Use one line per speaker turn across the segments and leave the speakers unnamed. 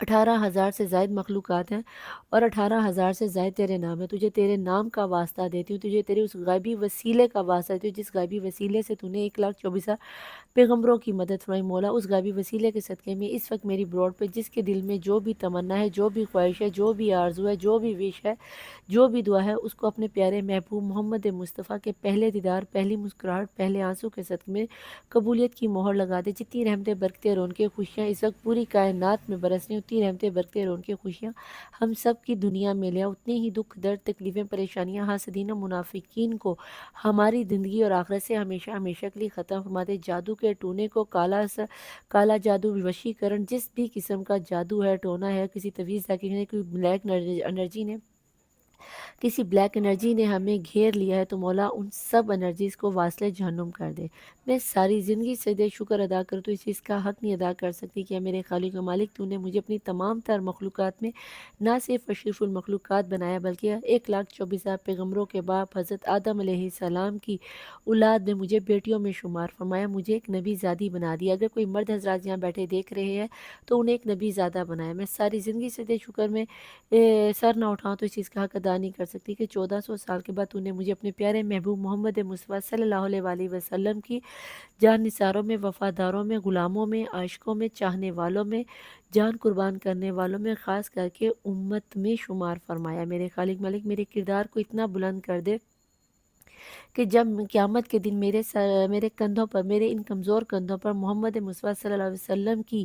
18,000 سے زائد مخلوقات ہیں اور 18,000 سے زائد تیرے نام ہیں۔ تجھے تیرے نام کا واسطہ دیتی ہوں، تجھے تیرے اس غیبی وسیلے کا واسطہ دیتی ہوں جس غیبی وسیلے سے تو نے 1,24,000 پیغمبروں کی مدد فرمائی۔ مولا اس غیبی وسیلے کے صدقے میں اس وقت میری بروڈ پہ جس کے دل میں جو بھی تمنا ہے، جو بھی خواہش ہے، جو بھی آرزو ہے، جو بھی وش ہے، جو بھی دعا ہے، اس کو اپنے پیارے محبوب محمد مصطفیٰ کے پہلے دیدار، پہلی مسکراہٹ، پہلے آنسو کے صدقے میں قبولیت کی مہر لگا دے۔ جتنی رحمتیں، برکتیں، رونقیں، خوشیاں اس وقت پوری کائنات میں برس رہی ہیں، اتنی رحمتیں، برکتیں، رونقیں، خوشیاں ہم سب کی دنیا میں لے آ۔ اتنے ہی دکھ، درد، تکلیفیں، پریشانیاں حاسدین و منافقین کو ہماری زندگی اور آخرت سے ہمیشہ ہمیشہ کے لیے ختم فرما دے۔ جادو کے ٹونے کو کالا جادو، وشیکرن، جس بھی قسم کا جادو ہے، ٹونا ہے، کسی تویز ذاکر نے، کوئی بلیک انرجی نے، کسی بلیک انرجی نے ہمیں گھیر لیا ہے، تو مولا ان سب انرجیز کو واصل جہنم کر دے۔ میں ساری زندگی سجدے شکر ادا کروں تو اس چیز کا حق نہیں ادا کر سکتی کہ میرے خالق و مالک تو نے مجھے اپنی تمام تر مخلوقات میں نہ صرف اشرف المخلوقات بنایا بلکہ 1,24,000 پیغمبروں کے باپ حضرت آدم علیہ السلام کی اولاد میں مجھے بیٹیوں میں شمار فرمایا، مجھے ایک نبی زادی بنا دیا۔ اگر کوئی مرد حضرات یہاں بیٹھے دیکھ رہے ہیں تو انہیں ایک نبی زادہ بنایا۔ میں ساری زندگی سجدے شکر میں سر نہ اٹھاؤں تو اس چیز کا حق ادا نہیں کر سکتی کہ 1400 سال کے بعد تو نے مجھے اپنے پیارے محبوب محمد مصطفیٰ صلی اللہ علیہ وآلہ وسلم کی جان نثاروں میں، وفاداروں میں، غلاموں میں، عاشقوں میں، چاہنے والوں میں، جان قربان کرنے والوں میں، خاص کر کے امت میں شمار فرمایا۔ میرے خالق مالک میرے کردار کو اتنا بلند کر دے کہ جب قیامت کے دن میرے کندھوں پر، میرے ان کمزور کندھوں پر محمد مصطفیٰ صلی اللہ علیہ وسلم کی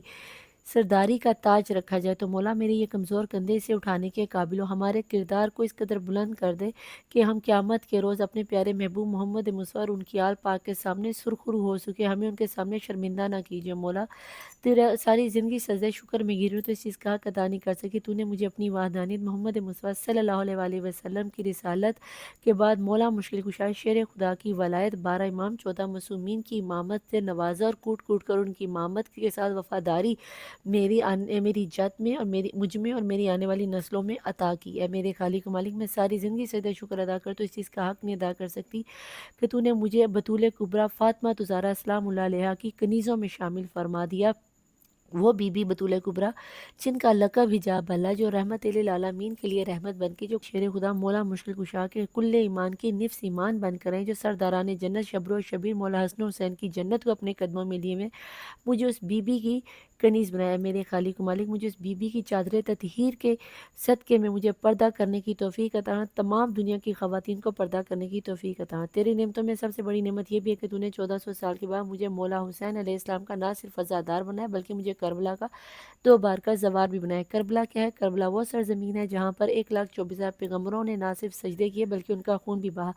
سرداری کا تاج رکھا جائے تو مولا میرے یہ کمزور کندھے اسے اٹھانے کے قابل ہو۔ ہمارے کردار کو اس قدر بلند کر دے کہ ہم قیامت کے روز اپنے پیارے محبوب محمد مصطفیٰ اور ان کی آل پاک کے سامنے سرخرو ہو سکے، ہمیں ان کے سامنے شرمندہ نہ کیجیے۔ مولا تیرا ساری زندگی سجدہ شکر میں گری ہوں تو اس چیز کا حق ادا نہیں کر سکی۔ تو نے مجھے اپنی وحدانیت محمد مصطفیٰ صلی اللہ علیہ وآلہ وسلم کی رسالت کے بعد مولا مشکل کشا شیر خدا کی ولایت، 12 امام، 14 معصومین کی امامت سے نوازا اور کوٹ کوٹ کر ان کی امامت کے ساتھ وفاداری میری جد میں اور مجھ میں اور میری آنے والی نسلوں میں عطا کی ہے۔ میرے خالق و مالک میں ساری زندگی سجدہ شکر ادا کر تو اس چیز کا حق نہیں ادا کر سکتی کہ تو نے مجھے بطول کبریٰ فاطمہ زہرا سلام اللہ علیہا کی کنیزوں میں شامل فرما دیا۔ وہ بی بی بطول کبریٰ جن کا لقب حجاب اللہ، جو رحمت للعالمین کے لیے رحمت بن کے، جو شیر خدا مولا مشکل کشا کے کل ایمان کی نفس ایمان بن کر ہیں، جو سرداران جنت شبر و شبیر مولا حسن و حسین کی جنت کو اپنے قدموں میں لیے ہوئے، مجھے اس بی بی کی کنیز بنایا۔ میرے خالق و مالک مجھے اس بی بی کی چادر تطہیر کے صدقے میں مجھے پردہ کرنے کی توفیق عطا، تمام دنیا کی خواتین کو پردہ کرنے کی توفیق عطا۔ تیری نعمتوں میں سب سے بڑی نعمت یہ بھی ہے کہ تو نے 1400 سال کے بعد مجھے مولا حسین علیہ السلام کا نہ صرف عزادار بنایا بلکہ مجھے کربلا کا 2 بار کا زوار بھی بنایا۔ کربلا کیا ہے؟ کربلا وہ سرزمین ہے جہاں پر 1,24,000 پیغمبروں نے نہ صرف سجدے کیے بلکہ ان کا خون بھی بہا،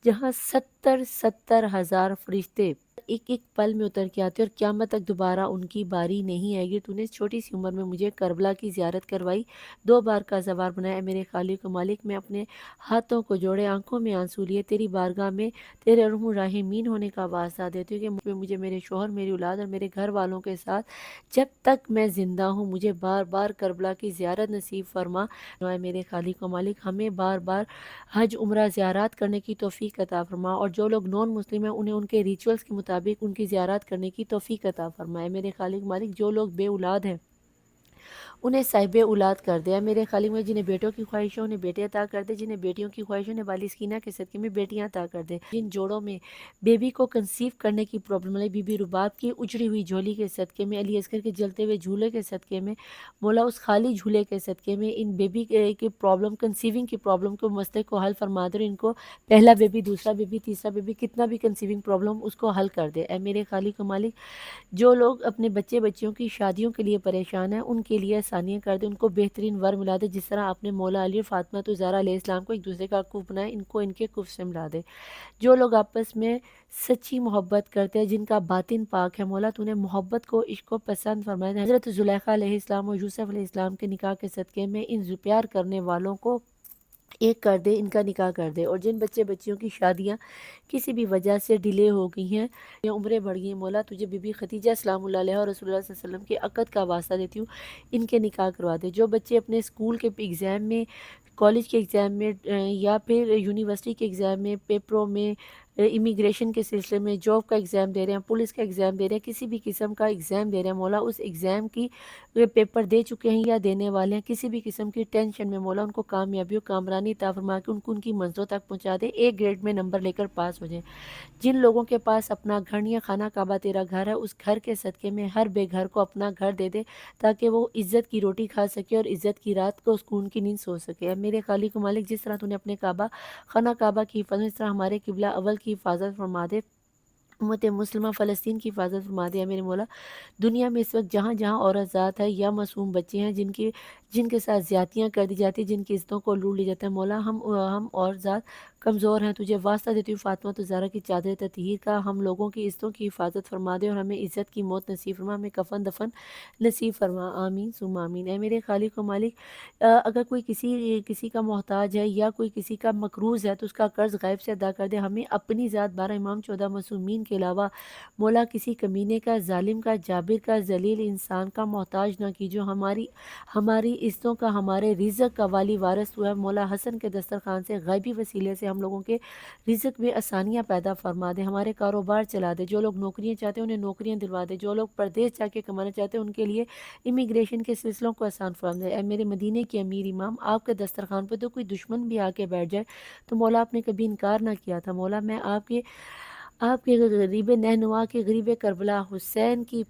جہاں 70,000 فرشتے ایک ایک پل میں اتر کے آتے اور قیامت تک دوبارہ ان کی باری نہیں آئے گی۔ تو نے چھوٹی سی عمر میں مجھے کربلا کی زیارت کروائی، 2 بار کا زوار بنایا۔ میرے خالق و مالک میں اپنے ہاتھوں کو جوڑے، آنکھوں میں آنسو لیے، تیری بارگاہ میں تیرے ارحم الراحمین ہونے کا واسطہ دیتی ہوں کہ مجھے میرے شوہر، میری اولاد اور میرے گھر والوں کے ساتھ جب تک میں زندہ ہوں مجھے بار بار کربلا کی زیارت نصیب فرما۔ میرے خالق و مالک ہمیں بار بار حج عمرہ زیارات کرنے کی توفیق عطا فرما، اور جو لوگ نون مسلم ہیں انہیں ان کے ریچولز کے مطابق ان کی زیارات کرنے کی توفیق عطا فرمائے۔ میرے خالق مالک جو لوگ بے اولاد ہیں انہیں صاحب اولاد کر دے۔ میرے خالق میں جنہیں بیٹوں کی خواہش ہے انہیں بیٹے عطا کر دے، جنہیں بیٹیوں کی خواہش ہے انہیں والی سکینہ کے صدقے میں بیٹیاں عطا کر دے۔ جن جوڑوں میں بیبی کو کنسیو کرنے کی پرابلم ہے، بی بی رباب کی اجڑی ہوئی جھولی کے صدقے میں، علی اصغر کے جلتے ہوئے جھولے کے صدقے میں، مولا اس خالی جھولے کے صدقے میں ان بیبی کی پرابلم، کنسیونگ کی پرابلم کو، مسئلے کو حل فرما دے، اور ان کو پہلا بیبی، دوسرا بیبی، تیسرا بیبی، کتنا بھی کنسیونگ پرابلم اس کو حل کر دے۔ اے میرے خالق و مالک جو لوگ اپنے بچیوں کی شادیوں کے لیے پریشان ہیں ان کے لیے آسانیاں کر دے، ان کو بہترین ور ملا دے، جس طرح آپ نے مولا علی اور فاطمہ زہرا علیہ السلام کو ایک دوسرے کا کف بنایا، ان کو ان کے کف سے ملا دے۔ جو لوگ آپس میں سچی محبت کرتے ہیں، جن کا باطن پاک ہے، مولا تو نے محبت کو، عشق کو پسند فرمایا۔ حضرت زلیخا علیہ السلام اور یوسف علیہ السلام کے نکاح کے صدقے میں ان پیار کرنے والوں کو ایک کر دے، ان کا نکاح کر دے، اور جن بچیوں کی شادیاں کسی بھی وجہ سے ڈیلے ہو گئی ہیں یا عمریں بڑھ گئی ہیں، مولا تجھے بی بی خدیجہ سلام اللہ علیہ اور رسول اللہ صلی اللہ علیہ وسلم کے عقد کا واسطہ دیتی ہوں، ان کے نکاح کروا دے۔ جو بچے اپنے اسکول کے ایگزام میں، کالج کے ایگزام میں یا پھر یونیورسٹی کے ایگزام میں، پیپروں میں امیگریشن کے سلسلے میں جاب کا ایگزام دے رہے ہیں، پولیس کا ایگزام دے رہے ہیں، کسی بھی قسم کا ایگزام دے رہے ہیں مولا اس ایگزام کی پیپر دے چکے ہیں یا دینے والے ہیں، کسی بھی قسم کی ٹینشن میں مولا ان کو کامیابی و کامرانی عطا فرما کے ان کی منزلوں تک پہنچا دے، ایک گریڈ میں نمبر لے کر پاس ہو جائیں۔ جن لوگوں کے پاس اپنا گھر نہیں ہے، خانہ کعبہ تیرا گھر ہے، اس گھر کے صدقے میں ہر بے گھر کو اپنا گھر دے دے تاکہ وہ عزت کی روٹی کھا سکے اور عزت کی رات کو سکون کی نیند سو سکے۔ اے میرے خالق و مالک، جس طرح تو نے اپنے خانہ کعبہ کی حفاظت، اس طرح ہمارے قبلہ اول کی حفاظت فرما دے، امت مسلمہ فلسطین کی حفاظت فرما دے۔ میرے مولا، دنیا میں اس وقت جہاں جہاں عورت ذات ہے یا معصوم بچے ہیں جن کے ساتھ زیادتیاں کر دی جاتی، جن کی عزتوں کو لوٹ لی جاتا ہے، مولا ہم اور ذات کمزور ہیں، تجھے واسطہ دیتی ہوں فاطمہ تو زہرا کی چادر تطہیر کا، ہم لوگوں کی عزتوں کی حفاظت فرما دے اور ہمیں عزت کی موت نصیب فرما، ہمیں کفن دفن نصیب فرما، آمین ثم آمین۔ اے میرے خالق و مالک، اگر کوئی کسی کا محتاج ہے یا کوئی کسی کا مقروض ہے تو اس کا قرض غیب سے ادا کر دے، ہمیں اپنی ذات 12 امام 14 معصومین کے علاوہ مولا کسی کمینے کا، ظالم کا، جابر کا، ذلیل انسان کا محتاج نہ کی، جو ہماری عزتوں کا، ہمارے رزق کا والی وارث ہوا ہے، مولا حسن کے دسترخوان سے غیبی وسیلے سے ہم لوگوں کے رزق میں آسانیاں پیدا فرما دے، ہمارے کاروبار چلا دے، جو لوگ نوکریاں چاہتے ہیں انہیں نوکریاں دلوا دے، جو لوگ پردیس جا کے کمانا چاہتے ہیں ان کے لیے امیگریشن کے سلسلوں کو آسان فرما دے۔ اے میرے مدینے کے امیر امام، آپ کے دسترخوان پہ تو کوئی دشمن بھی آ کے بیٹھ جائے تو مولا آپ نے کبھی انکار نہ کیا تھا، مولا میں آپ کے غریب نہنوا کے غریب کربلا حسین کی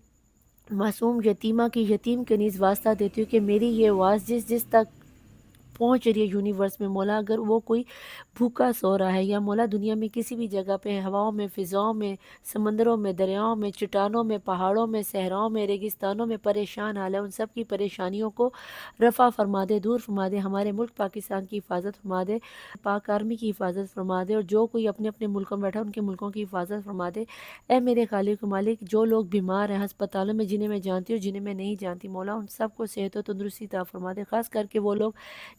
معصوم یتیمہ کی یتیم کے نیز واسطہ دیتی ہوں کہ میری یہ آواز جس تک پہنچ رہی ہے یونیورس میں، مولا اگر وہ کوئی بھوکا سو رہا ہے یا مولا دنیا میں کسی بھی جگہ پہ ہواؤں میں، فضاؤں میں، سمندروں میں، دریاؤں میں، چٹانوں میں، پہاڑوں میں، صحراؤں میں، ریگستانوں میں پریشان حال ہے، ان سب کی پریشانیوں کو رفع فرما دے، دور فرما دے، ہمارے ملک پاکستان کی حفاظت فرما دے، پاک آرمی کی حفاظت فرما دے، اور جو کوئی اپنے اپنے ملکوں میں بیٹھا ان کے ملکوں کی حفاظت فرما دے۔ اے میرے خالق و مالک، جو لوگ بیمار ہیں ہسپتالوں میں، جنہیں میں جانتی ہوں جنہیں میں نہیں جانتی، مولا ان سب کو صحت و تندرستی عطا فرما دے، خاص کر کے وہ لوگ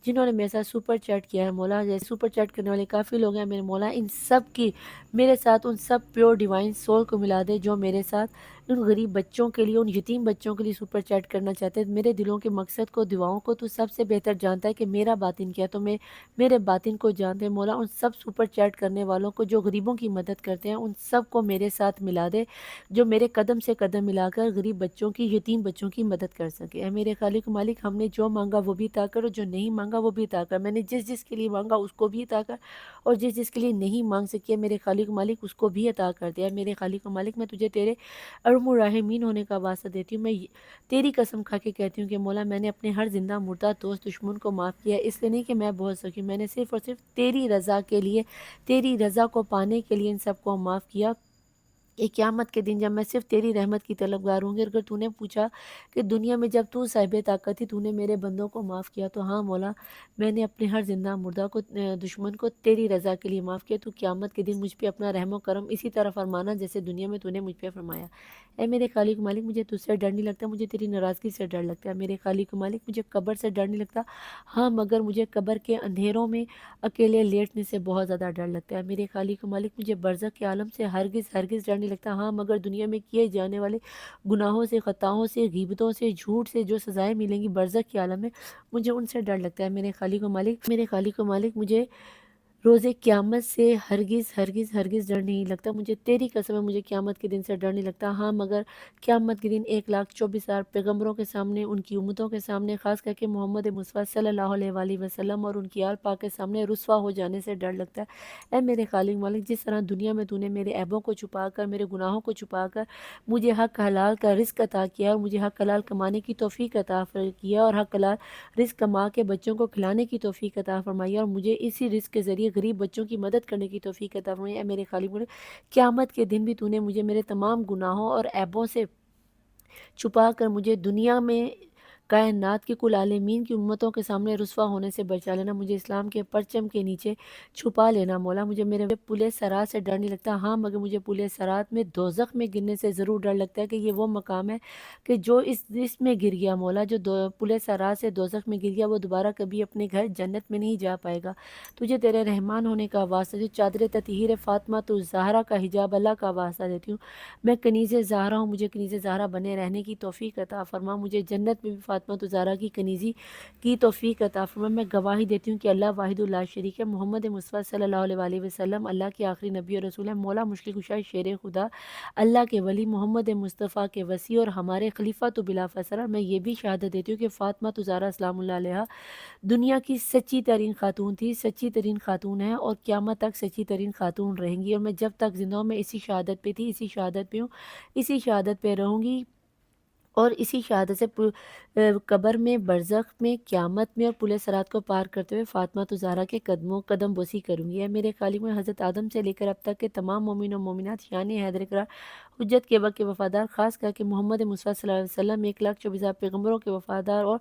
جنہوں نے میرے ساتھ سپر چیٹ کیا ہے، مولا جیسے سپر چیٹ کرنے والے کافی لوگ ہیں، میرے مولا ان سب کی میرے ساتھ ان سب پیور ڈیوائن سول کو ملا دے جو میرے ساتھ ان غریب بچوں کے لیے، ان یتیم بچوں کے لیے سپر چیٹ کرنا چاہتے ہیں۔ میرے دلوں کے مقصد کو، دعاؤں کو تو سب سے بہتر جانتا ہے کہ میرا باطن کیا، تو میرے باطن کو جانتے ہیں مولا، ان سب سپر چیٹ کرنے والوں کو جو غریبوں کی مدد کرتے ہیں ان سب کو میرے ساتھ ملا دے، جو میرے قدم سے قدم ملا کر غریب بچوں کی، یتیم بچوں کی مدد کر سکے۔ اے میرے خالق مالک، ہم نے جو مانگا وہ بھی عطا کر اور جو نہیں مانگا وہ بھی عطا کر، میں نے جس کے لیے مانگا اس کو بھی عطا کر اور جس کے لیے نہیں مانگ سکی میرے خالق مالک اس کو بھی عطا کر دیا۔ میرے خالق مالک، میں تجھے تیرے ارحم الراحمین ہونے کا واسطہ دیتی ہوں، میں تیری قسم کھا کے کہتی ہوں کہ مولا میں نے اپنے ہر زندہ مردہ دوست دشمن کو معاف کیا، اس لیے نہیں کہ میں بہت سکی، میں نے صرف اور صرف تیری رضا کے لیے، تیری رضا کو پانے کے لیے ان سب کو معاف کیا۔ یہ قیامت کے دن جب میں صرف تیری رحمت کی طلبگار ہوں گی، اگر تو نے پوچھا کہ دنیا میں جب تو صاحب طاقت تھی تو نے میرے بندوں کو معاف کیا، تو ہاں مولا میں نے اپنے ہر زندہ مردہ کو، دشمن کو تیری رضا کے لیے معاف کیا۔ تو قیامت کے دن مجھ پہ اپنا رحم و کرم اسی طرح فرمانا جیسے دنیا میں تو نے مجھ پہ فرمایا۔ اے میرے خالق مالک، مجھے تجھ سے ڈر نہیں لگتا، مجھے تیری ناراضگی سے ڈر لگتا ہے۔ میرے خالق مالک، مجھے قبر سے ڈر نہیں لگتا، ہاں مگر مجھے قبر کے اندھیروں میں اکیلے لیٹنے سے بہت زیادہ ڈر لگتا ہے۔ میرے خالق مالک، مجھے برزخ کے عالم سے ہرگز ڈر نہیں لگتا، ہاں مگر دنیا میں کیے جانے والے گناہوں سے، خطاؤں سے، غیبتوں سے، جھوٹ سے جو سزائیں ملیں گی برزخ کے عالم میں، مجھے ان سے ڈر لگتا ہے۔ میرے خالق و مالک، مجھے روز قیامت سے ہرگز ڈر نہیں لگتا، مجھے تیری قسم ہے مجھے قیامت کے دن سے ڈر نہیں لگتا، ہاں مگر قیامت کے دن 1,24,000 پیغمبروں کے سامنے، ان کی امتوں کے سامنے، خاص کر کے محمد مصطفیٰ صلی اللہ علیہ وآلہ وسلم اور ان کی آل پاک کے سامنے رسوا ہو جانے سے ڈر لگتا ہے۔ اے میرے خالق مالک، جس طرح دنیا میں تو نے میرے عیبوں کو چھپا کر، میرے گناہوں کو چھپا کر مجھے حق حلال کا رزق عطا کیا اور مجھے حق حلال کمانے کی توفیق عطا کیا اور حق حلال رزق کما کے بچوں کو کھلانے کی توفیق عطا فرمائی اور مجھے اسی رزق کے ذریعے غریب بچوں کی مدد کرنے کی توفیق عطا فرمائی۔ اے میرے خالق مالک، قیامت کے دن بھی تو نے مجھے میرے تمام گناہوں اور عیبوں سے چھپا کر مجھے دنیا میں کائنات کی کل عالمین کی امتوں کے سامنے رسوا ہونے سے بچا لینا، مجھے اسلام کے پرچم کے نیچے چھپا لینا مولا، مجھے میرے پلے سرات سے ڈر نہیں لگتا، ہاں مگر مجھے پلے سرات میں دوزخ میں گرنے سے ضرور ڈر لگتا ہے کہ یہ وہ مقام ہے کہ جو اس میں گر گیا مولا، جو پلے سرات سے دوزخ میں گر گیا وہ دوبارہ کبھی اپنے گھر جنت میں نہیں جا پائے گا۔ تجھے تیرے رحمان ہونے کا واسطہ، جو چادر تطہیر فاطمہ تو زہرا کا حجاب اللہ کا واسطہ دیتی ہوں، میں کنیز زہرا ہوں، مجھے کنیز زہرا بنے رہنے کی توفیق عطا فرما، مجھے جنت میں بھی فاطمہ زہرا کی کنیزی کی توفیق عطا فرمائے۔ میں گواہی دیتی ہوں کہ اللہ واحد لا شریک ہے، محمد مصطفیٰ صلی اللہ علیہ وآلہ وسلم اللہ کے آخری نبی اور رسول ہے، مولا مشکل کشا شیر خدا، اللہ کے ولی، محمد مصطفیٰ کے وصی اور ہمارے خلیفہ تو بلا فیصلہ۔ میں یہ بھی شہادت دیتی ہوں کہ فاطمہ زہرا سلام اللہ علیہا دنیا کی سچی ترین خاتون تھی، سچی ترین خاتون ہے اور قیامت تک سچی ترین خاتون رہیں گی، اور میں جب تک زندہ ہوں میں اسی شہادت پہ تھی، اسی شہادت پہ ہوں، اسی شہادت پہ رہوں گی، اور اسی شہادت سے قبر میں، برزخ میں، قیامت میں اور پل صراط کو پار کرتے ہوئے فاطمہ زہرا کے قدم بوسی کروں گی۔ اے میرے خالق، میں حضرت آدم سے لے کر اب تک کے تمام مومن و مومنات یعنی حیدر قرار حجت کے وقت کے وفادار، خاص کر کے محمد مصطفیٰ صلی اللہ علیہ وسلم 1,24,000 پیغمبروں کے وفادار اور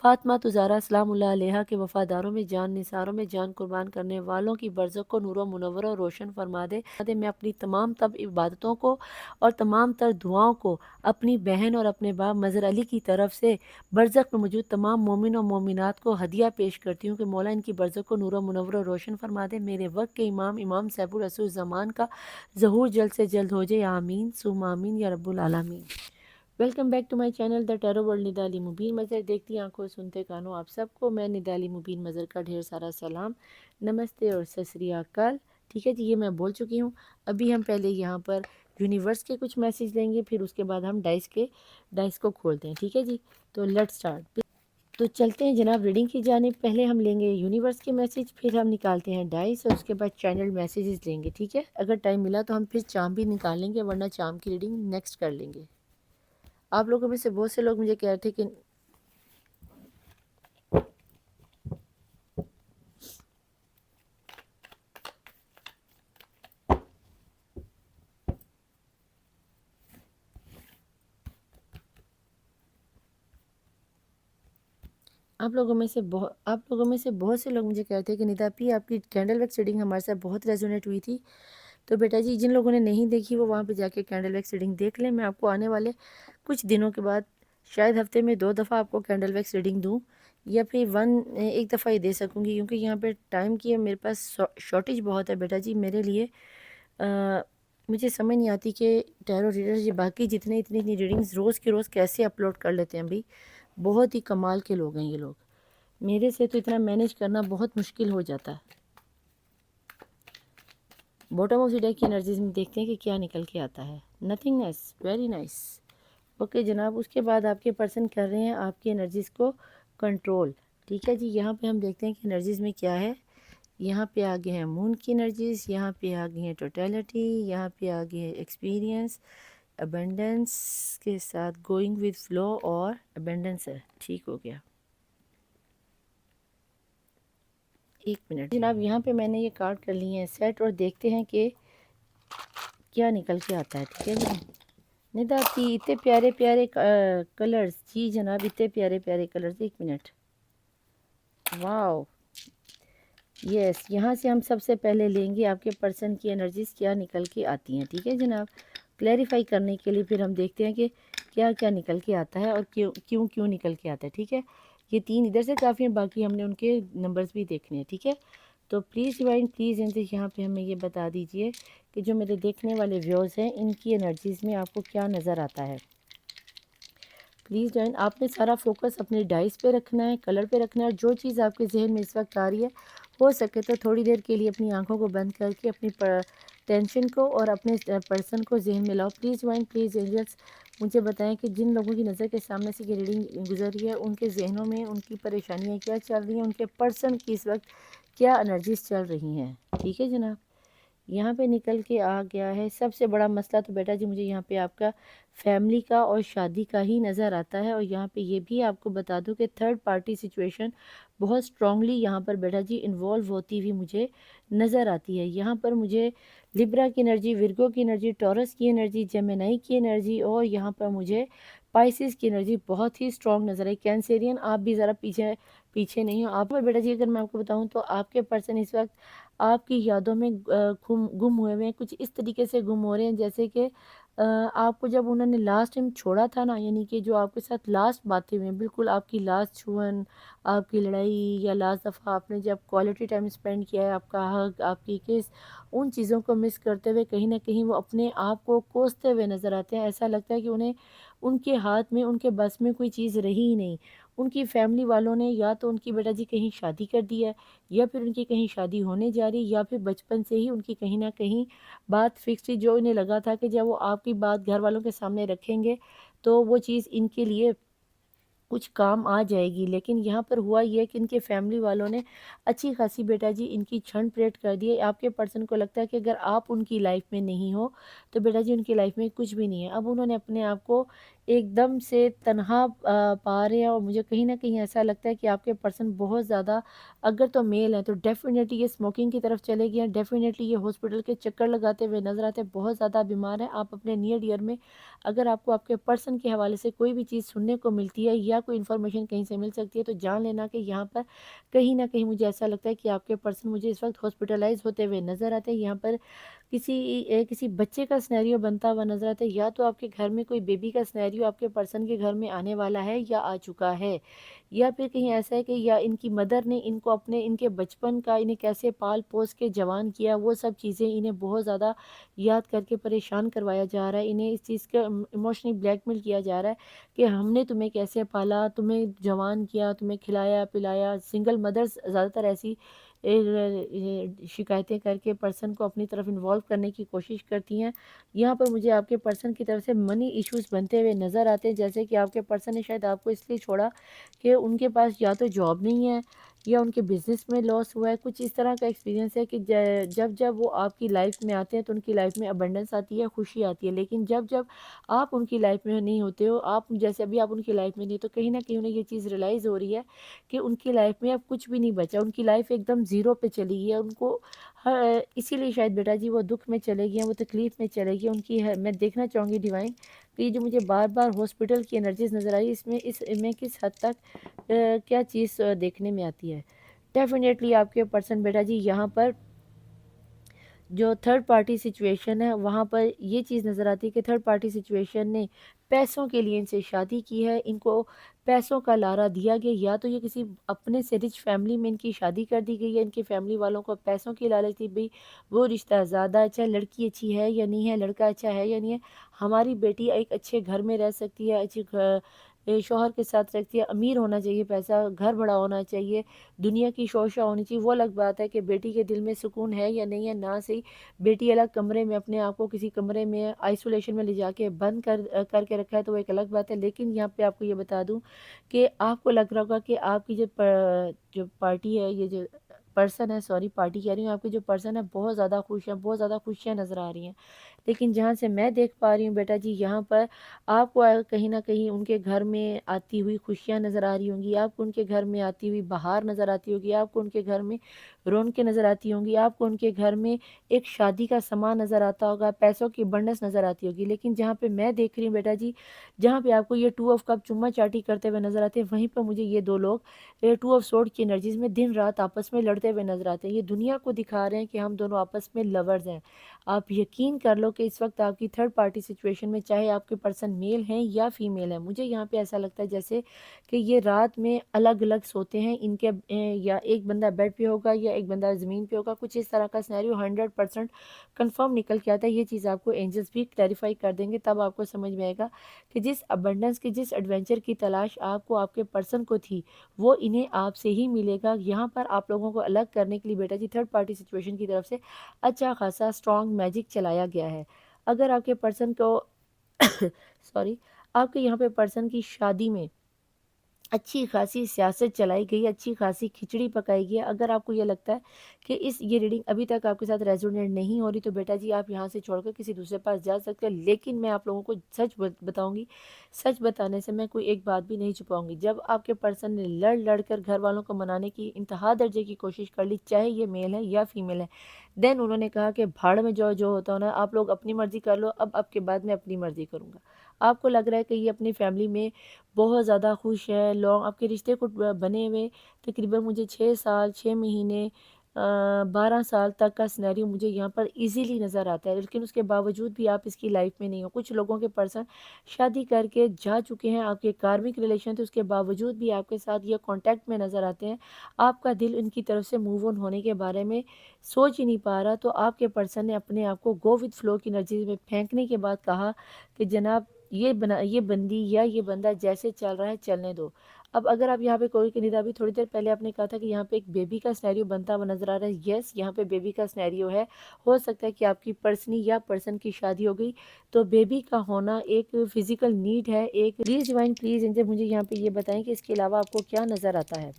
فاطمہ زہرا سلام اللہ علیہا کے وفاداروں میں جان نثاروں میں جان قربان کرنے والوں کی برزخ کو نور و منور و روشن فرما دے۔ میں اپنی تمام عبادتوں کو اور تمام تر دعاؤں کو اپنی بہن اور اپنے باپ مظہر علی کی طرف سے برزخ میں موجود تمام مومن و مومنات کو ہدیہ پیش کرتی ہوں کہ مولا ان کی برزخ کو نور و منور و روشن فرما دے۔ میرے وقت کے امام سیف الرسول زمان کا ظہور جلد سے جلد ہو جائے، آمین ثم آمین یا رب العالمین۔ Welcome back to my channel the tarot world Nida Ali Mubeen Mazhar, دیکھتی آنکھوں سنتے کانوں آپ سب کو میں ندا علی مبین مظہر کا ڈھیر سارا سلام، نمستے اور ست سری اکال۔ ٹھیک ہے جی، یہ میں بول چکی ہوں۔ ابھی ہم پہلے یہاں پر یونیورس کے کچھ میسیج لیں گے، پھر اس کے بعد ہم ڈائس کو کھولتے ہیں۔ ٹھیک ہے جی، تو لیٹ سٹارٹ۔ تو چلتے ہیں جناب ریڈنگ کی جانب۔ پہلے ہم لیں گے یونیورس کے میسیج، پھر ہم نکالتے ہیں ڈائس اور اس کے بعد چینل میسیجز لیں گے۔ ٹھیک ہے، اگر ٹائم ملا تو ہم پھر چام بھی نکال لیں گے، ورنہ چام کی ریڈنگ نیکسٹ کر لیں گے۔ آپ لوگوں میں سے بہت سے لوگ مجھے کہہ رہے تھے کہ آپ لوگوں میں سے بہت سے لوگ مجھے کہتے ہیں کہ ندا پی آپ کی کینڈل ویکس ریڈنگ ہمارے ساتھ بہت ریزونیٹ ہوئی تھی۔ تو بیٹا جی، جن لوگوں نے نہیں دیکھی وہ وہاں پہ جا کے کینڈل ویکس ریڈنگ دیکھ لیں۔ میں آپ کو آنے والے کچھ دنوں کے بعد شاید ہفتے میں 2 دفعہ آپ کو کینڈل ویکس ریڈنگ دوں، یا پھر ایک دفعہ ہی دے سکوں گی، کیونکہ یہاں پہ ٹائم کی میرے پاس شارٹیج بہت ہے بیٹا جی میرے لیے۔ مجھے سمجھ نہیں آتی کہ ٹیرو ریڈرز یہ باقی اتنی ریڈنگز روز کے روز کیسے اپلوڈ کر لیتے ہیں بھائی۔ بہت ہی کمال کے لوگ ہیں یہ لوگ، میرے سے تو اتنا مینیج کرنا بہت مشکل ہو جاتا ہے۔ باٹم آف دی ڈیک کی انرجیز میں دیکھتے ہیں کہ کیا نکل کے آتا ہے۔ Nothingness, very nice. اوکے جناب، اس کے بعد آپ کے پرسن کر رہے ہیں آپ کی انرجیز کو کنٹرول۔ ٹھیک ہے جی، یہاں پہ ہم دیکھتے ہیں کہ انرجیز میں کیا ہے۔ یہاں پہ آگے ہیں مون کی انرجیز، یہاں پہ آگے ہیں ٹوٹیلٹی، یہاں پہ آگے ہے ایکسپیرینس، ابنڈنس کے ساتھ گوئنگ ود فلو اور ابنڈنس ہے۔ ٹھیک ہو گیا، ایک منٹ جناب، یہاں پہ میں نے یہ کارڈ کر لی ہیں سیٹ، اور دیکھتے ہیں کہ کیا نکل کے آتا ہے۔ ٹھیک ہے جی، ندا پی اتنے پیارے پیارے کلرز، جی جناب اتنے پیارے پیارے کلرز۔ ایک منٹ، واو، یس، یہاں سے ہم سب سے پہلے لیں گے آپ کے پرسن کی انرجیز کیا نکل کے آتی ہیں۔ ٹھیک ہے جناب، کلیریفائی کرنے کے لیے پھر ہم دیکھتے ہیں کہ کیا کیا نکل کے آتا ہے اور کیوں نکل کے آتا ہے۔ ٹھیک ہے، یہ 3 ادھر سے کافی ہیں، باقی ہم نے ان کے نمبرز بھی دیکھنے ہیں۔ ٹھیک ہے، تو پلیز ڈیوائن پلیز یہاں پہ ہمیں یہ بتا دیجئے کہ جو میرے دیکھنے والے ویوز ہیں ان کی انرجیز میں آپ کو کیا نظر آتا ہے۔ پلیز ڈیوائن، آپ نے سارا فوکس اپنے ڈائس پہ رکھنا ہے، کلر پہ رکھنا ہے، اور جو چیز آپ کے ذہن میں اس وقت آ رہی ہے ہو سکے تو تھوڑی دیر کے لیے اپنی آنکھوں کو بند کر کے اپنی ٹینشن کو اور اپنے پرسن کو ذہن میں لاؤ۔ پلیز ڈیوائن پلیز اینجلس مجھے بتائیں کہ جن لوگوں کی نظر کے سامنے سے یہ ریڈنگ گزر رہی ہے ان کے ذہنوں میں ان کی پریشانیاں کیا چل رہی ہیں، ان کے پرسن کی اس وقت کیا انرجیز چل رہی ہیں۔ ٹھیک ہے جناب، یہاں پہ نکل کے آ گیا ہے سب سے بڑا مسئلہ تو بیٹا جی مجھے یہاں پہ آپ کا فیملی کا اور شادی کا ہی نظر آتا ہے، اور یہاں پہ یہ بھی آپ کو بتا دوں کہ تھرڈ پارٹی سچویشن بہت سٹرونگلی یہاں پر بیٹا جی انوالو ہوتی ہوئی مجھے نظر آتی ہے۔ یہاں پر مجھے لبرا کی انرجی، ورگو کی انرجی، ٹورس کی انرجی، جیمنائی کی انرجی، اور یہاں پر مجھے پائسیس کی انرجی بہت ہی سٹرونگ نظر آئی۔ کینسیرین آپ بھی ذرا پیچھے نہیں ہو آپ پر بیٹا جی، اگر میں آپ کو بتاؤں تو آپ کے پرسن اس وقت آپ کی یادوں میں گم ہوئے ہیں، کچھ اس طریقے سے گم ہو رہے ہیں جیسے کہ آپ کو جب انہوں نے لاسٹ ٹائم چھوڑا تھا نا، یعنی کہ جو آپ کے ساتھ لاسٹ باتیں ہوئیں، بالکل آپ کی لاسٹ چھوئن، آپ کی لڑائی، یا لاسٹ دفعہ آپ نے جب کوالٹی ٹائم اسپینڈ کیا ہے، آپ کا حق، آپ کی کس، ان چیزوں کو مس کرتے ہوئے کہیں نہ کہیں وہ اپنے آپ کو کوستے ہوئے نظر آتے ہیں۔ ایسا لگتا ہے کہ انہیں ان کے ہاتھ میں، ان کے بس میں کوئی چیز رہی ہی نہیں، ان کی فیملی والوں نے یا تو ان کی بیٹا جی کہیں شادی کر دی ہے، یا پھر ان کی کہیں شادی ہونے جا رہی، یا پھر بچپن سے ہی ان کی کہیں نہ کہیں بات فکس تھی، جو انہیں لگا تھا کہ جب وہ آپ کی بات گھر والوں کے سامنے رکھیں گے تو وہ چیز ان کے لیے کچھ کام آ جائے گی۔ لیکن یہاں پر ہوا یہ کہ ان کے فیملی والوں نے اچھی خاصی بیٹا جی ان کی چھن پریٹ کر دی ہے۔ آپ کے پرسن کو لگتا ہے کہ اگر آپ ان کی لائف میں نہیں ہو تو بیٹا جی ان کی لائف میں کچھ بھی نہیں ہے۔ اب انہوں نے اپنے آپ کو ایک دم سے تنہا پا رہے ہیں، اور مجھے کہیں نہ کہیں ایسا لگتا ہے کہ آپ کے پرسن بہت زیادہ، اگر تو میل ہیں تو ڈیفینیٹلی یہ اسموکنگ کی طرف چلے گئے ہیں، ڈیفینیٹلی یہ ہاسپٹل کے چکر لگاتے ہوئے نظر آتے ہیں، بہت زیادہ بیمار ہیں۔ آپ اپنے نیئر ڈیئر میں اگر آپ کو آپ کے پرسن کے حوالے سے کوئی بھی چیز سننے کو ملتی ہے یا کوئی انفارمیشن کہیں سے مل سکتی ہے تو جان لینا کہ یہاں پر کہیں نہ کہیں مجھے ایسا لگتا ہے کہ آپ کے پرسن مجھے اس وقت ہاسپٹلائز ہوتے ہوئے نظر آتے ہیں۔ یہاں پر کسی بچے کا سنیریو بنتا ہوا نظر آتا ہے، یا تو آپ کے گھر میں کوئی بیبی کا سنیریو آپ کے پرسن کے گھر میں آنے والا ہے یا آ چکا ہے، یا پھر کہیں ایسا ہے کہ یا ان کی مدر نے ان کو ان کے بچپن کا انہیں کیسے پال پوس کے جوان کیا، وہ سب چیزیں انہیں بہت زیادہ یاد کر کے پریشان کروایا جا رہا ہے، انہیں اس چیز کا ایموشنلی بلیک میل کیا جا رہا ہے کہ ہم نے تمہیں کیسے پالا، تمہیں جوان کیا، تمہیں کھلایا پلایا۔ سنگل مدرز زیادہ تر ایسی شکایتیں کر کے پرسن کو اپنی طرف انوالو کرنے کی کوشش کرتی ہیں۔ یہاں پر مجھے آپ کے پرسن کی طرف سے منی ایشوز بنتے ہوئے نظر آتے ہیں، جیسے کہ آپ کے پرسن نے شاید آپ کو اس لیے چھوڑا کہ ان کے پاس یا تو جاب نہیں ہے یا ان کے بزنس میں لاس ہوا ہے، کچھ اس طرح کا ایکسپیرینس ہے کہ جب وہ آپ کی لائف میں آتے ہیں تو ان کی لائف میں ابنڈنس آتی ہے، خوشی آتی ہے، لیکن جب آپ ان کی لائف میں نہیں ہوتے ہو، آپ جیسے ابھی آپ ان کی لائف میں نہیں، تو کہیں نہ کہیں انہیں یہ چیز ریلائز ہو رہی ہے کہ ان کی لائف میں اب کچھ بھی نہیں بچا، ان کی لائف ایک دم زیرو پہ چلی گئی ہے۔ ان کو اسی لیے شاید بیٹا جی وہ دکھ میں چلے گئے ہیں، وہ تکلیف میں چلے گئے ان کی میں دیکھنا چاہوں گی ڈیوائن کہ یہ جو مجھے بار بار ہاسپٹل کی انرجیز نظر آئی، اس میں کس حد تک کیا چیز دیکھنے میں آتی ہے۔ ڈیفینیٹلی آپ کے پرسن بیٹا جی یہاں پر جو تھرڈ پارٹی سچویشن ہے وہاں پر یہ چیز نظر آتی ہے کہ تھرڈ پارٹی سچویشن نے پیسوں کے لیے ان سے شادی کی ہے، ان کو پیسوں کا لارا دیا گیا، یا تو یہ کسی اپنے سے رچ فیملی میں ان کی شادی کر دی گئی ہے، ان کی فیملی والوں کو پیسوں کی لالچ تھی، بھئی وہ رشتہ زیادہ اچھا ہے، لڑکی اچھی ہے یا نہیں ہے، لڑکا اچھا ہے یا نہیں ہے، ہماری بیٹی ایک اچھے گھر میں رہ سکتی ہے، اچھے شوہر کے ساتھ رکھتی ہے، امیر ہونا چاہیے، پیسہ گھر بڑا ہونا چاہیے، دنیا کی شوشہ ہونی چاہیے۔ وہ الگ بات ہے کہ بیٹی کے دل میں سکون ہے یا نہیں ہے، نہ صحیح بیٹی الگ کمرے میں اپنے آپ کو کسی کمرے میں آئسولیشن میں لے جا کے بند کر کے رکھا ہے تو وہ ایک الگ بات ہے۔ لیکن یہاں پہ آپ کو یہ بتا دوں کہ آپ کو لگ رہا ہوگا کہ آپ کی جو پارٹی ہے، یہ جو پرسن ہے، سوری پارٹی کہہ رہی ہوں، آپ کی جو پرسن ہے بہت زیادہ خوش ہیں، بہت زیادہ خوشیاں نظر آ رہی ہیں، لیکن جہاں سے میں دیکھ پا رہی ہوں بیٹا جی یہاں پر آپ کو کہیں نہ کہیں ان کے گھر میں آتی ہوئی خوشیاں نظر آ رہی ہوں گی، آپ کو ان کے گھر میں آتی ہوئی بہار نظر آتی ہوگی، آپ کو ان کے گھر میں رونقیں نظر آتی ہوں گی، آپ کو ان کے گھر میں ایک شادی کا سامان نظر آتا ہوگا، پیسوں کی بنڈس نظر آتی ہوگی۔ لیکن جہاں پہ میں دیکھ رہی ہوں بیٹا جی، جہاں پہ آپ کو یہ 2 آف کپ چما چاٹی کرتے ہوئے نظر آتے ہیں، وہیں پہ مجھے یہ 2 لوگ 2 آف سورڈ کی انرجیز میں دن رات آپس میں لڑتے ہوئے نظر آتے ہیں۔ یہ دنیا کو دکھا رہے ہیں کہ ہم دونوں آپس میں لورز ہیں۔ آپ یقین کر لو کہ اس وقت آپ کی تھرڈ پارٹی سچویشن میں چاہے آپ کے پرسن میل ہیں یا فیمیل ہیں، مجھے یہاں پہ ایسا لگتا ہے جیسے کہ یہ رات میں الگ الگ سوتے ہیں، ان کے یا ایک بندہ بیڈ پہ ہوگا یا ایک بندہ زمین پہ ہوگا، کچھ اس طرح کا سینیریو 100% کنفرم نکل کے آتا ہے۔ یہ چیز آپ کو اینجلز بھی کلیریفائی کر دیں گے، تب آپ کو سمجھ میں آئے گا کہ جس ابنڈنس کی، جس ایڈونچر کی تلاش آپ کو آپ کے پرسن کو تھی وہ انہیں آپ سے ہی ملے گا۔ یہاں پر آپ لوگوں کو الگ کرنے کے لیے بیٹا جی تھرڈ پارٹی سچویشن کی طرف سے اچھا خاصا اسٹرانگ میجک چلایا گیا ہے۔ اگر آپ کے پرسن کو سوری آپ کے یہاں پہ پرسن کی شادی میں اچھی خاصی سیاست چلائی گئی، اچھی خاصی کھچڑی پکائی گئی ہے، اگر آپ کو یہ لگتا ہے کہ یہ ریڈنگ ابھی تک آپ کے ساتھ ریزونیٹ نہیں ہو رہی تو بیٹا جی آپ یہاں سے چھوڑ کر کسی دوسرے پاس جا سکتے ہیں، لیکن میں آپ لوگوں کو سچ بتاؤں گی، سچ بتانے سے میں کوئی ایک بات بھی نہیں چھپاؤں گی۔ جب آپ کے پرسن نے لڑ کر گھر والوں کو منانے کی انتہا درجے کی کوشش کر لی، چاہے یہ میل ہے یا فیمیل ہے، دین انہوں نے کہا کہ بھاڑ میں جو ہوتا ہونا، آپ لوگ اپنی مرضی کر لو، اب کے بعد میں اپنی مرضی کروں گا۔ آپ کو لگ رہا ہے کہ یہ اپنی فیملی میں بہت زیادہ خوش ہے، لوگ آپ کے رشتے کو بنے ہوئے تقریباً مجھے 6 سال 6 مہینے 12 سال تک کا سینیریو مجھے یہاں پر ایزیلی نظر آتا ہے، لیکن اس کے باوجود بھی آپ اس کی لائف میں نہیں ہو۔ کچھ لوگوں کے پرسن شادی کر کے جا چکے ہیں، آپ کے کارمک ریلیشن تھے، اس کے باوجود بھی آپ کے ساتھ یہ کانٹیکٹ میں نظر آتے ہیں، آپ کا دل ان کی طرف سے موو آن ہونے کے بارے میں سوچ ہی نہیں پا رہا، تو آپ کے پرسن نے اپنے آپ کو گو وتھ فلو کی انرجی میں پھینکنے کے بعد کہا کہ جناب یہ بندی یا یہ بندہ جیسے چل رہا ہے چلنے دو۔ اب اگر آپ یہاں پہ کوئی کنیدا بھی تھوڑی دیر پہلے آپ نے کہا تھا کہ یہاں پہ ایک بیبی کا سینیریو بنتا ہوا نظر آ رہا ہے، یس یہاں پہ بیبی کا سینیریو ہے۔ ہو سکتا ہے کہ آپ کی پرسنی یا پرسن کی شادی ہو گئی، تو بیبی کا ہونا ایک فزیکل نیڈ ہے۔ ایک پلیز ڈیوائن پلیز انجل مجھے یہاں پہ یہ بتائیں کہ اس کے علاوہ آپ کو کیا نظر آتا ہے۔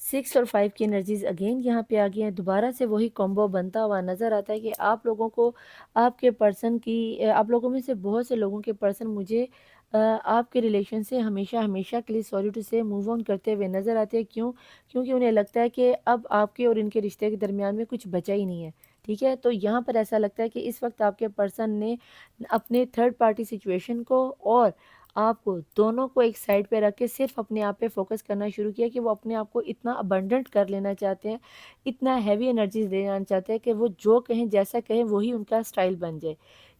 6 اور 5 کی انرجیز اگین یہاں پہ آ گئی ہیں، دوبارہ سے وہی کومبو بنتا ہوا نظر آتا ہے کہ آپ لوگوں کو آپ کے پرسن کی آپ لوگوں میں سے بہت سے لوگوں کے پرسن مجھے آپ کے ریلیشن سے ہمیشہ ہمیشہ کے لیے سوری ٹو سے موو آن کرتے ہوئے نظر آتے ہیں۔ کیونکہ انہیں لگتا ہے کہ اب آپ کے اور ان کے رشتے کے درمیان میں کچھ بچا ہی نہیں ہے، ٹھیک ہے۔ تو یہاں پر ایسا لگتا ہے کہ اس وقت آپ کے پرسن نے اپنے تھرڈ پارٹی سچویشن کو اور آپ کو دونوں کو ایک سائڈ پہ رکھ کے صرف اپنے آپ پہ فوکس کرنا شروع کیا کہ وہ اپنے آپ کو اتنا ابنڈنٹ کر لینا چاہتے ہیں، اتنا ہیوی انرجیز دینا چاہتے ہیں کہ وہ جو کہیں جیسا کہیں وہی ان کا سٹائل بن جائے۔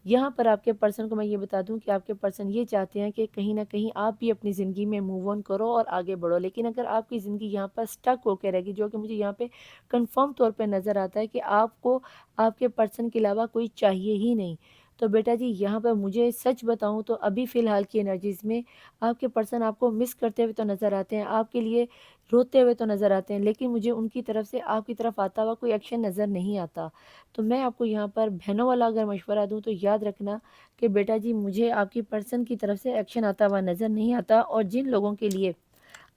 یہاں پر آپ کے پرسن کو میں یہ بتا دوں کہ آپ کے پرسن یہ چاہتے ہیں کہ کہیں نہ کہیں آپ بھی اپنی زندگی میں موو آن کرو اور آگے بڑھو، لیکن اگر آپ کی زندگی یہاں پر سٹک ہو کے رہے گی، جو کہ مجھے یہاں پہ کنفرم طور پہ نظر آتا ہے کہ آپ کو آپ کے پرسن کے علاوہ کوئی چاہیے ہی نہیں، تو بیٹا جی یہاں پر مجھے سچ بتاؤں تو ابھی فی الحال کی انرجیز میں آپ کے پرسن آپ کو مس کرتے ہوئے تو نظر آتے ہیں، آپ کے لیے روتے ہوئے تو نظر آتے ہیں، لیکن مجھے ان کی طرف سے آپ کی طرف آتا ہوا کوئی ایکشن نظر نہیں آتا۔ تو میں آپ کو یہاں پر بہنوں والا اگر مشورہ دوں تو یاد رکھنا کہ بیٹا جی مجھے آپ کی پرسن کی طرف سے ایکشن آتا ہوا نظر نہیں آتا، اور جن لوگوں کے لیے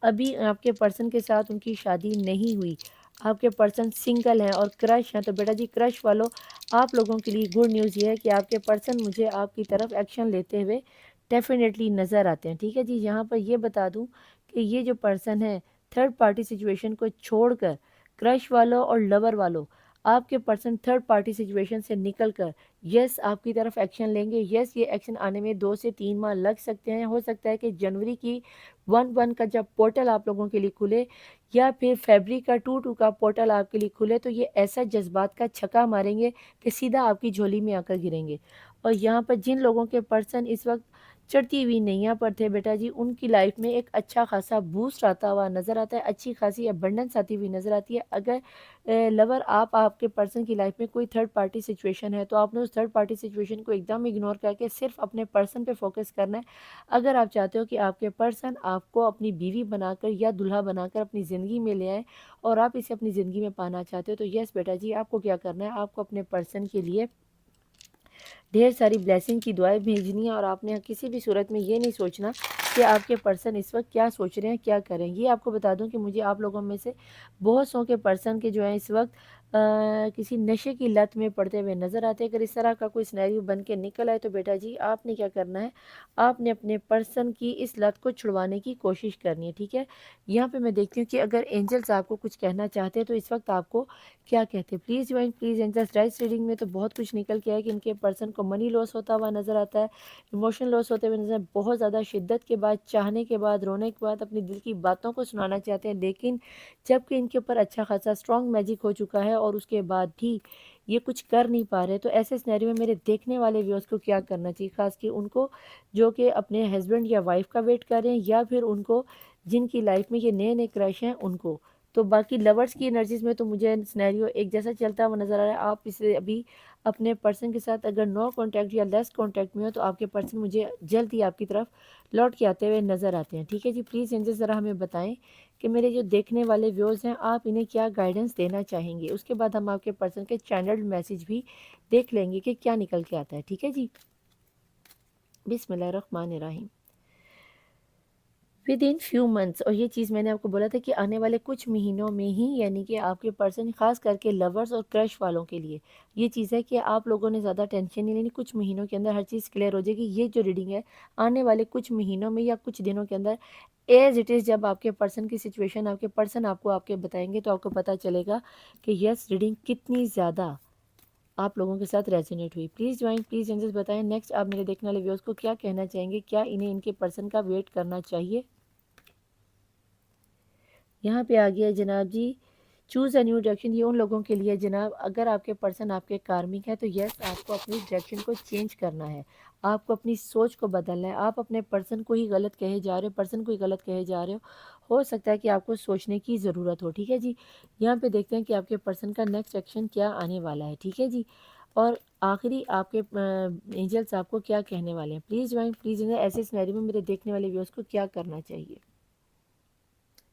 ابھی آپ کے پرسن کے ساتھ ان کی شادی نہیں ہوئی، آپ کے پرسن سنگل ہیں اور کرش ہیں، تو بیٹا جی کرش والوں آپ لوگوں کے لیے گڈ نیوز یہ ہے کہ آپ کے پرسن مجھے آپ کی طرف ایکشن لیتے ہوئے ڈیفینیٹلی نظر آتے ہیں، ٹھیک ہے جی۔ یہاں پر یہ بتا دوں کہ یہ جو پرسن ہے تھرڈ پارٹی سچویشن کو چھوڑ کر کرش والوں اور لور والوں آپ کے پرسن تھرڈ پارٹی سچویشن سے نکل کر یس آپ کی طرف ایکشن لیں گے۔ یس یہ ایکشن آنے میں 2 سے 3 ماہ لگ سکتے ہیں، ہو سکتا ہے کہ جنوری کی 1 کا جب پورٹل آپ لوگوں کے لیے کھلے یا پھر فیبری کا 2 کا پورٹل آپ کے لیے کھلے تو یہ ایسا جذبات کا چھکا ماریں گے کہ سیدھا آپ کی جھولی میں آ کر گریں گے۔ اور یہاں پر جن لوگوں کے پرسن اس وقت چڑھتی ہوئی نینیاں پر تھے بیٹا جی، ان کی لائف میں ایک اچھا خاصا بوسٹ آتا ہوا نظر آتا ہے، اچھی خاصی ابنڈنس آتی ہوئی نظر آتی ہے۔ اگر لور آپ کے پرسن کی لائف میں کوئی تھرڈ پارٹی سچویشن ہے تو آپ نے اس تھرڈ پارٹی سچویشن کو ایک دم اگنور کر کے صرف اپنے پرسن پہ فوکس کرنا ہے۔ اگر آپ چاہتے ہو کہ آپ کے پرسن آپ کو اپنی بیوی بنا کر یا دلہا بنا کر اپنی زندگی میں لے آئیں اور آپ اسے اپنی زندگی میں پانا چاہتے ہو، تو یس بیٹا جی آپ کو کیا کرنا ہے، آپ کو اپنے پرسن کے لیے ڈھیر ساری بلیسنگ کی دعائیں بھیجنی ہے، اور آپ نے کسی بھی صورت میں یہ نہیں سوچنا کہ آپ کے پرسن اس وقت کیا سوچ رہے ہیں، کیا کریں۔ یہ آپ کو بتا دوں کہ مجھے آپ لوگوں میں سے بہت سو کے پرسن کے جو ہیں اس وقت کسی نشے کی لت میں پڑتے ہوئے نظر آتے ہیں۔ اگر اس طرح کا کوئی سینیریو بن کے نکل آئے تو بیٹا جی آپ نے کیا کرنا ہے، آپ نے اپنے پرسن کی اس لت کو چھڑوانے کی کوشش کرنی ہے، ٹھیک ہے۔ یہاں پہ میں دیکھتی ہوں کہ اگر اینجلز آپ کو کچھ کہنا چاہتے ہیں تو اس وقت آپ کو کیا کہتے ہیں۔ Please join please angels. Right reading میں تو بہت کچھ نکل کے ہے کہ ان کے پرسن کو منی لاس ہوتا ہوا نظر آتا ہے، ایموشن لاس ہوتے ہوئے نظر، بہت زیادہ شدت کے بعد، چاہنے کے بعد، رونے کے بعد اپنی دل کی باتوں کو سنانا چاہتے ہیں، لیکن جب کہ ان کے اوپر اچھا خاصا اسٹرانگ میجک ہو چکا ہے اور اس کے بعد بھی یہ کچھ کر نہیں پا رہے، تو ایسے سینیریو میں میرے دیکھنے والے ویورز کو کیا کرنا چاہیے، خاص کہ ان کو جو کہ اپنے ہسبینڈ یا وائف کا ویٹ کر رہے ہیں، یا پھر ان کو جن کی لائف میں یہ نئے نئے کرش ہیں ان کو۔ تو باقی لورز کی انرجیز میں تو مجھے سینیریو ایک جیسا چلتا ہوا نظر آ رہا ہے۔ آپ اسے ابھی اپنے پرسن کے ساتھ اگر نو کانٹیکٹ یا لیس کانٹیکٹ میں ہو تو آپ کے پرسن مجھے جلد ہی آپ کی طرف لوٹ کے آتے ہوئے نظر آتے ہیں، ٹھیک ہے جی۔ پلیز انجل ذرا ہمیں بتائیں کہ میرے جو دیکھنے والے ویورز ہیں آپ انہیں کیا گائیڈنس دینا چاہیں گے، اس کے بعد ہم آپ کے پرسن کے چینلڈ میسیج بھی دیکھ لیں گے کہ کیا نکل کے آتا ہے، ٹھیک ہے جی۔ بسم اللہ الرحمن الرحیم۔ ود ان فیو منتھس، اور یہ چیز میں نے آپ کو بولا تھا کہ آنے والے کچھ مہینوں میں ہی، یعنی کہ آپ کے پرسن خاص کر کے لورز اور کرش والوں کے لیے یہ چیز ہے کہ آپ لوگوں نے زیادہ ٹینشن نہیں لینی، کچھ مہینوں کے اندر ہر چیز کلیئر ہو جائے گی۔ یہ جو ریڈنگ ہے آنے والے کچھ مہینوں میں یا کچھ دنوں کے اندر ایز اٹ از، جب آپ کے پرسن کی سچویشن آپ کے پرسن آپ کو آپ کے بتائیں گے تو آپ کو پتہ چلے گا کہ یس ریڈنگ کتنی زیادہ آپ لوگوں کے ساتھ ریزونیٹ ہوئی۔ پلیز جوائن پلیز انجلز بتائیں نیکسٹ آپ میرے دیکھنے والے ویورز کو کیا کہنا چاہیں گے، کیا انہیں ان کے پرسن کا ویٹ کرنا چاہیے۔ یہاں پہ آ گیا جناب جی چوز اے نیو ڈائریکشن، یہ ان لوگوں کے لیے جناب اگر آپ کے پرسن آپ کے کارمک ہے تو یس آپ کو اپنی ڈائریکشن کو چینج کرنا ہے، آپ کو اپنی سوچ کو بدلنا ہے۔ آپ اپنے پرسن کو ہی غلط کہے جا رہے ہو، پرسن کو ہی غلط کہے جا رہے ہو سکتا ہے کہ آپ کو سوچنے کی ضرورت ہو، ٹھیک ہے جی۔ یہاں پہ دیکھتے ہیں کہ آپ کے پرسن کا نیکسٹ ایکشن کیا آنے والا ہے، ٹھیک ہے جی۔ اور آخری آپ کے اینجلس آپ کو کیا کہنے والے ہیں. Please join please. ایسے سینیریو میں میرے دیکھنے والے ویورز کو کیا کرنا چاہیے.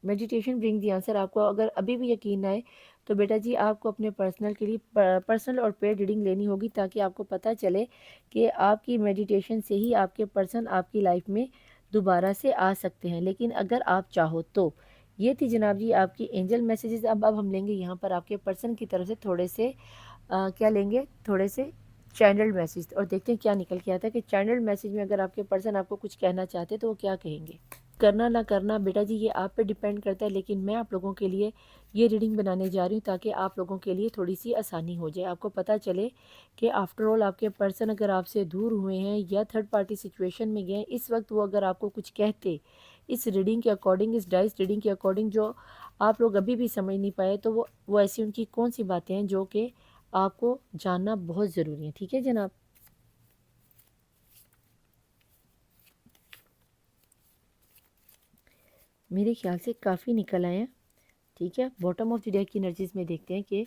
Meditation bring the answer. آپ کو اگر ابھی بھی یقین نہ آئے تو بیٹا جی آپ کو اپنے پرسنل کے لیے پرسنل اور پیڈ ریڈنگ لینی ہوگی تاکہ آپ کو پتہ چلے کہ آپ کی میڈیٹیشن سے ہی آپ کے پرسن آپ کی لائف میں دوبارہ سے آ سکتے ہیں. لیکن اگر آپ چاہو تو یہ تھی جناب جی آپ کی اینجل میسیجز. اب ہم لیں گے یہاں پر آپ کے پرسن کی طرف سے تھوڑے سے کیا لیں گے, تھوڑے سے چینلڈ میسیج, اور دیکھتے ہیں کیا نکل کے آتا ہے کہ چینلڈ میسیج میں اگر آپ کے پرسن آپ کو کچھ کہنا چاہتے تو وہ کیا کہیں گے. کرنا نہ کرنا بیٹا جی یہ آپ پہ ڈیپینڈ کرتا ہے, لیکن میں آپ لوگوں کے لیے یہ ریڈنگ بنانے جا رہی ہوں تاکہ آپ لوگوں کے لیے تھوڑی سی آسانی ہو جائے. آپ کو پتہ چلے کہ آفٹر آل آپ کے پرسن اگر آپ سے دور ہوئے ہیں یا تھرڈ پارٹی سچویشن میں گئے, اس وقت وہ اگر آپ کو کچھ کہتے اس ریڈنگ کے اکارڈنگ, اس ڈائس ریڈنگ کے اکارڈنگ جو آپ لوگ ابھی بھی سمجھ نہیں پائے, تو وہ ایسی ان کی کون سی باتیں ہیں جو کہ آپ کو جاننا بہت ضروری ہے. ٹھیک ہے جناب. میرے خیال سے کافی نکل آئے ہیں. ٹھیک ہے, باٹم آف دی ڈیک کی انرجیز میں دیکھتے ہیں کہ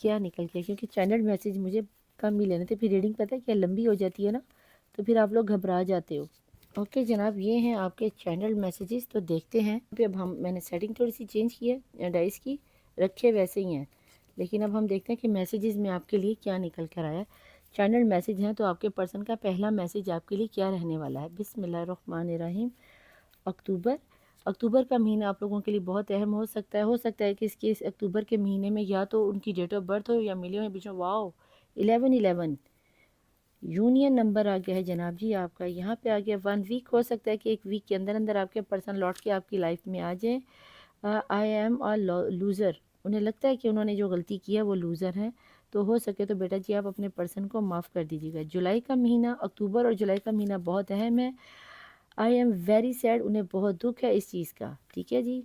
کیا نکل گیا, کیونکہ چینل میسیج مجھے کم ہی لینے تھے. پھر ریڈنگ پتہ ہے کیا لمبی ہو جاتی ہے نا, تو پھر آپ لوگ گھبرا جاتے ہو. اوکے جناب, یہ ہیں آپ کے چینل میسیجز. تو دیکھتے ہیں پھر اب میں نے سیٹنگ تھوڑی سی چینج کی ہے ڈائس کی, رکھے ویسے ہی ہیں, لیکن اب ہم دیکھتے ہیں کہ میسیجز میں آپ کے لیے کیا نکل کر آیا ہے. چینل میسیج ہیں تو آپ کے پرسن کا پہلا میسیج آپ کے لیے کیا رہنے والا ہے. بسم اللہ الرحمن الرحیم. اکتوبر کا مہینہ آپ لوگوں کے لیے بہت اہم ہو سکتا ہے کہ اس اکتوبر کے مہینے میں یا تو ان کی ڈیٹ آف برتھ ہو یا ملے ہو بیچ میں. واؤ 11 یونین نمبر آ گیا ہے جناب جی آپ کا. یہاں پہ آ گیا 1 ویک. ہو سکتا ہے کہ ایک ویک کے اندر اندر آپ کے پرسن لوٹ کے آپ کی لائف میں آ جائیں. I am a loser. انہیں لگتا ہے کہ انہوں نے جو غلطی کی ہے وہ لوزر ہیں, تو ہو سکے تو بیٹا جی آپ اپنے پرسن کو معاف کر دیجیے گا. جولائی کا مہینہ, اکتوبر اور جولائی کا مہینہ بہت اہم ہے. I am very sad. انہیں بہت دکھ ہے اس چیز کا. ٹھیک ہے جی.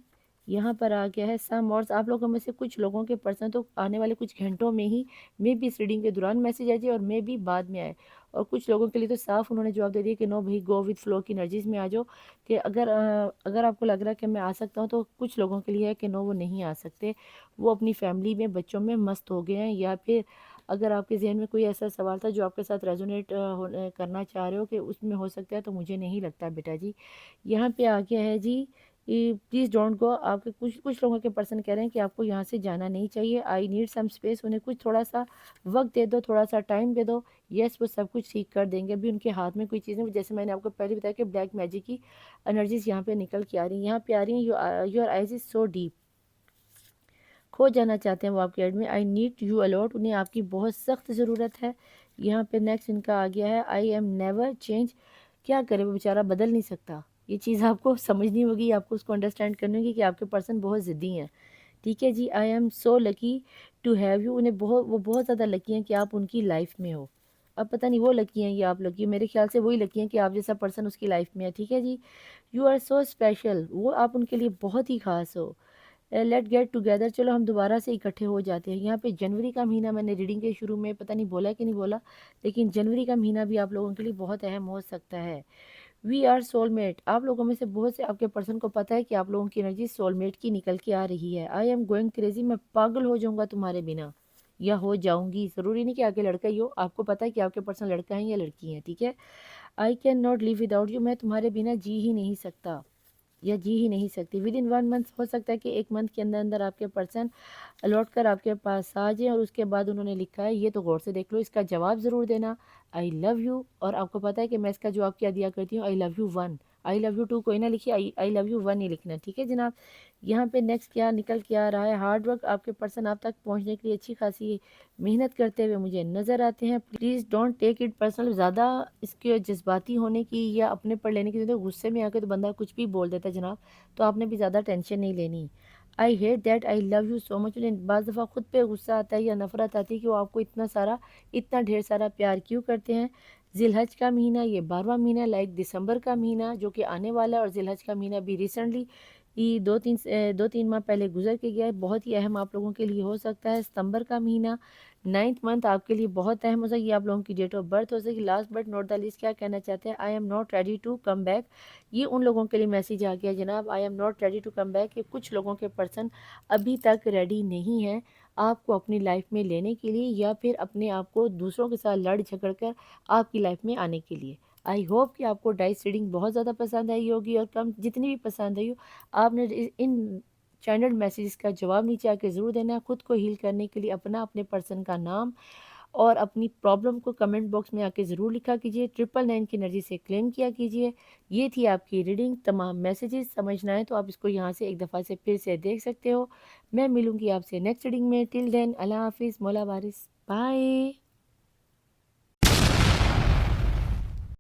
یہاں پر آ گیا ہے سم اور آپ لوگوں میں سے کچھ لوگوں کے پرسن تو آنے والے کچھ گھنٹوں میں ہی میں بھی اس ریڈنگ کے دوران میسیج آ جائے اور میں بھی بعد میں آئے. اور کچھ لوگوں کے لیے تو صاف انہوں نے جواب دے دیا کہ نو بھائی گو وتھ فلو کی انرجیز میں آ جاؤ, کہ اگر آپ کو لگ رہا ہے کہ میں آ سکتا ہوں, تو کچھ لوگوں کے لیے ہے کہ نو وہ نہیں آ سکتے, وہ اپنی فیملی میں بچوں میں مست ہو گئے ہیں. یا پھر اگر آپ کے ذہن میں کوئی ایسا سوال تھا جو آپ کے ساتھ ریزونیٹ کرنا چاہ رہے ہو کہ اس میں ہو سکتا ہے, تو مجھے نہیں لگتا بیٹا جی. یہاں پہ آ گیا ہے جی پلیز ڈونٹ گو. آپ کے کچھ لوگوں کے پرسن کہہ رہے ہیں کہ آپ کو یہاں سے جانا نہیں چاہیے. I need some space. انہیں کچھ تھوڑا سا وقت دے دو, تھوڑا سا ٹائم دے دو. یس وہ سب کچھ ٹھیک کر دیں گے. ابھی ان کے ہاتھ میں کوئی چیزیں, جیسے میں نے آپ کو پہلے بتایا کہ بلیک میجک کی انرجیز یہاں پہ نکل کے آ رہی ہیں. یہاں پہ آ رہی ہیں your eyes is so deep. کھو جانا چاہتے ہیں وہ آپ کے ایڈ میں. I need you a lot. انہیں آپ کی بہت سخت ضرورت ہے. یہاں پہ نیکسٹ ان کا آ گیا ہے آئی ایم نیور چینج. کیا کرے وہ بیچارہ بدل نہیں سکتا. یہ چیز آپ کو سمجھنی ہوگی, آپ کو اس کو انڈرسٹینڈ کرنی ہوگی کہ آپ کے پرسن بہت ضدی ہیں. ٹھیک ہے جی. I am so lucky to have you. وہ بہت زیادہ لکی ہیں کہ آپ ان کی لائف میں ہو. اب پتہ نہیں وہ لکی ہیں یا آپ لکی ہیں, میرے خیال سے وہی لکی ہیں کہ آپ جیسا پرسن اس کی لائف میں ہے. ٹھیک ہے جی. You are so special. وہ آپ ان کے لیے بہت ہی خاص ہو. Late get together. چلو ہم دوبارہ سے اکٹھے ہو جاتے ہیں. یہاں پہ جنوری کا مہینہ میں نے ریڈنگ کے شروع میں پتہ نہیں بولا کہ نہیں بولا, لیکن جنوری کا مہینہ بھی آپ لوگوں کے لیے بہت اہم ہو سکتا ہے. We are soul mate. آپ لوگوں میں سے بہت سے آپ کے پرسن کو پتہ ہے کہ آپ لوگوں کی انرجی سول میٹ کی نکل کے آ رہی ہے. I am going crazy. میں پاگل ہو جاؤں گا تمہارے بنا, یا ہو جاؤں گی. ضروری نہیں کہ آگے لڑکا ہی ہو, آپ کو پتہ ہے کہ آپ کے پرسن لڑکا ہیں یا لڑکی ہیں. ٹھیک ہے. I can not live without you. میں تمہارے بنا جی ہی نہیں سکتا یا جی ہی نہیں سکتی. With in 1 month. ہو سکتا ہے کہ 1 منتھ کے اندر اندر آپ کے پرسن لوٹ کر آپ کے پاس آ جائیں. اور اس کے بعد انہوں نے لکھا ہے, یہ تو غور سے دیکھ لو, اس کا جواب ضرور دینا, آئی لو یو. اور آپ کو پتہ ہے کہ میں اس کا جواب کیا دیا کرتی ہوں, آئی love you 1. I love you 2 کوئی نہ لکھیے, آئی لو یو 1 ہی لکھنا. ٹھیک ہے جناب. یہاں پہ نیکسٹ کیا نکل کے آ رہا ہے. Hard work. آپ کے پرسن آپ تک پہنچنے کے لیے اچھی خاصی محنت کرتے ہوئے مجھے نظر آتے ہیں. Please don't take it personal. زیادہ اس کے جذباتی ہونے کی یا اپنے پر لینے کی, غصے میں آ کے تو بندہ کچھ بھی بول دیتا ہے جناب, تو آپ نے بھی زیادہ ٹینشن نہیں لینی. I hate that I love you so much. بعض دفعہ خود پہ غصہ آتا ہے یا نفرت آتی ہے کہ وہ آپ کو اتنا ڈھیر سارا پیار کیوں کرتے ہیں. ذی الحج کا مہینہ, یہ 12واں مہینہ, لائک دسمبر کا مہینہ جو کہ آنے والا ہے, اور ذی الحج کا مہینہ بھی ریسنٹلی یہ 2-3 ماہ پہلے گزر کے گیا ہے، بہت ہی اہم آپ لوگوں کے لیے ہو سکتا ہے۔ ستمبر کا مہینہ 9th منتھ آپ کے لیے بہت اہم ہو سکتا ہے، یہ آپ لوگوں کی ڈیٹ آف برتھ ہو سکتی ہے۔ Last but not the least کیا کہنا چاہتے ہیں، I am not ready to come back, یہ ان لوگوں کے لیے میسیج آ گیا جناب، I am not ready to come back, کہ کچھ لوگوں کے پرسن ابھی تک ریڈی نہیں ہیں آپ کو اپنی لائف میں لینے کے لیے، یا پھر اپنے آپ کو دوسروں کے ساتھ لڑ جھگڑ کر آپ کی لائف میں آنے کے لیے۔ آئی ہوپ کہ آپ کو ڈائس ریڈنگ بہت زیادہ پسند آئی ہوگی، اور کم جتنی بھی پسند آئی ہو آپ نے ان چینلڈ میسیجز کا جواب نیچے آ کے ضرور دینا ہے۔ خود کو ہیل کرنے کے لیے اپنے پرسن کا نام اور اپنی پرابلم کو کمنٹ باکس میں آ کے ضرور لکھا کیجیے، 999 کی انرجی سے کلیم کیا کیجیے۔ یہ تھی آپ کی ریڈنگ، تمام میسیجز سمجھنا ہے تو آپ اس کو یہاں سے ایک دفعہ سے پھر سے دیکھ سکتے ہو۔ میں ملوں گی آپ سے نیکسٹ ریڈنگ میں، ٹل دین اللہ حافظ، مولا وارث، بائے۔